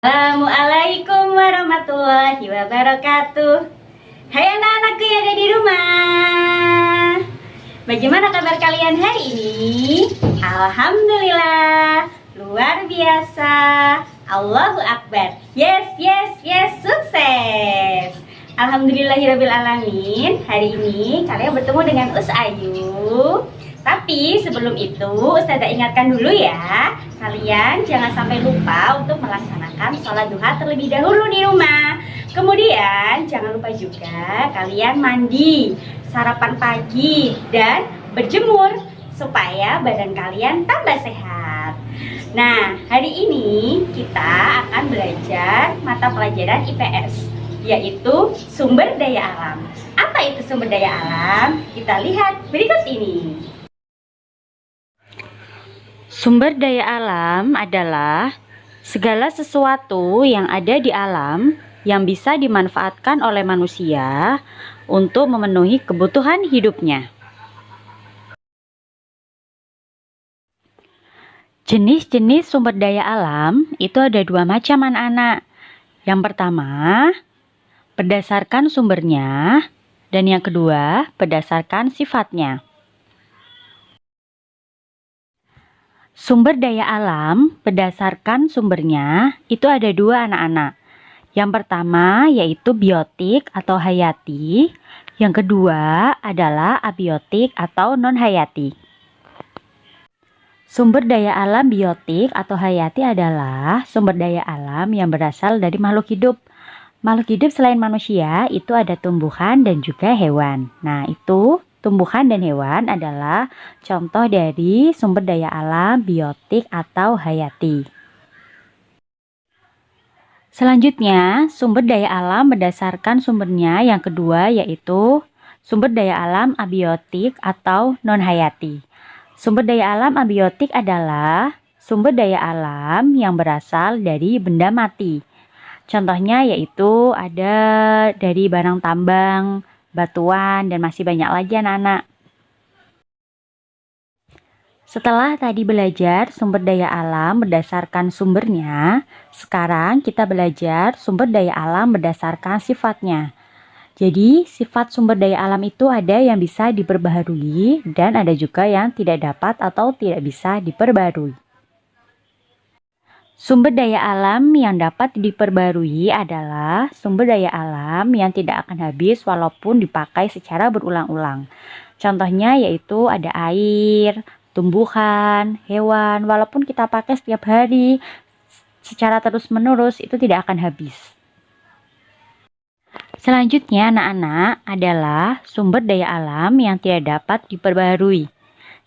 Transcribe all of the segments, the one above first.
Assalamualaikum warahmatullahi wabarakatuh. Hai anak-anakku yang ada di rumah. Bagaimana kabar kalian hari ini? Alhamdulillah, luar biasa. Allahu Akbar. Yes, yes, yes, sukses. Alhamdulillahirrabbilalamin. Hari ini kalian bertemu dengan Us Ayu. Tapi sebelum itu Ustazah ingatkan dulu ya, kalian jangan sampai lupa untuk melaksanakan sholat duha terlebih dahulu di rumah. Kemudian jangan lupa juga kalian mandi, sarapan pagi, dan berjemur supaya badan kalian tambah sehat. Nah, hari ini kita akan belajar mata pelajaran IPS, yaitu sumber daya alam. Apa itu sumber daya alam? Kita lihat berikut ini. Sumber daya alam adalah segala sesuatu yang ada di alam yang bisa dimanfaatkan oleh manusia untuk memenuhi kebutuhan hidupnya. Jenis-jenis sumber daya alam itu ada dua macam anak-anak. Yang pertama, berdasarkan sumbernya, dan yang kedua, berdasarkan sifatnya. Sumber daya alam berdasarkan sumbernya itu ada dua anak-anak. Yang pertama yaitu biotik atau hayati. Yang kedua adalah abiotik atau non-hayati. Sumber daya alam biotik atau hayati adalah sumber daya alam yang berasal dari makhluk hidup. Makhluk hidup selain manusia itu ada tumbuhan dan juga hewan. Nah, itu tumbuhan dan hewan adalah contoh dari sumber daya alam biotik atau hayati. Selanjutnya, sumber daya alam berdasarkan sumbernya yang kedua yaitu sumber daya alam abiotik atau non-hayati. Sumber daya alam abiotik adalah sumber daya alam yang berasal dari benda mati. Contohnya yaitu ada dari barang tambang, batuan, dan masih banyak lagi anak-anak. Setelah tadi belajar sumber daya alam berdasarkan sumbernya, sekarang kita belajar sumber daya alam berdasarkan sifatnya. Jadi, sifat sumber daya alam itu ada yang bisa diperbaharui dan ada juga yang tidak dapat atau tidak bisa diperbaharui. Sumber daya alam yang dapat diperbarui adalah sumber daya alam yang tidak akan habis walaupun dipakai secara berulang-ulang. Contohnya yaitu ada air, tumbuhan, hewan, walaupun kita pakai setiap hari secara terus-menerus itu tidak akan habis. Selanjutnya anak-anak adalah sumber daya alam yang tidak dapat diperbarui,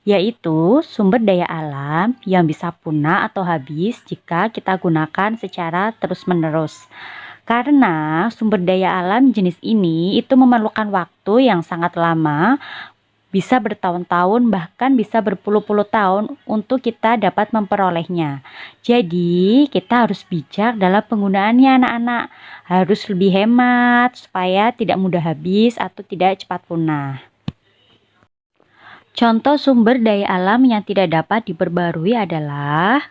yaitu sumber daya alam yang bisa punah atau habis jika kita gunakan secara terus-menerus. Karena sumber daya alam jenis ini itu memerlukan waktu yang sangat lama, bisa bertahun-tahun bahkan bisa berpuluh-puluh tahun untuk kita dapat memperolehnya. Jadi kita harus bijak dalam penggunaannya anak-anak, harus lebih hemat supaya tidak mudah habis atau tidak cepat punah. Contoh sumber daya alam yang tidak dapat diperbarui adalah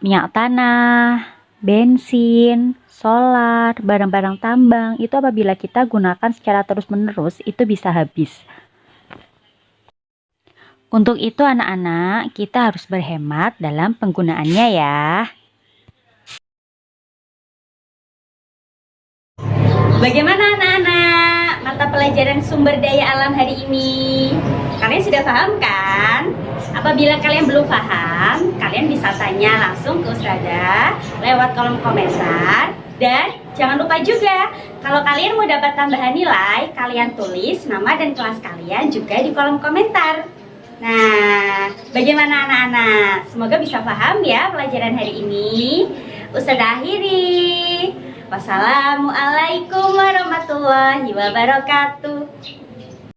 minyak tanah, bensin, solar, barang-barang tambang. Itu apabila kita gunakan secara terus-menerus itu bisa habis. Untuk itu anak-anak kita harus berhemat dalam penggunaannya ya. Bagaimana anak-anak mata pelajaran sumber daya alam hari ini? Kalian sudah paham kan? Apabila kalian belum paham, kalian bisa tanya langsung ke Ustazah lewat kolom komentar. Dan jangan lupa juga, kalau kalian mau dapat tambahan nilai, kalian tulis nama dan kelas kalian juga di kolom komentar. Nah, bagaimana anak-anak? Semoga bisa paham ya pelajaran hari ini. Ustazah akhiri. Wassalamualaikum warahmatullahi wabarakatuh.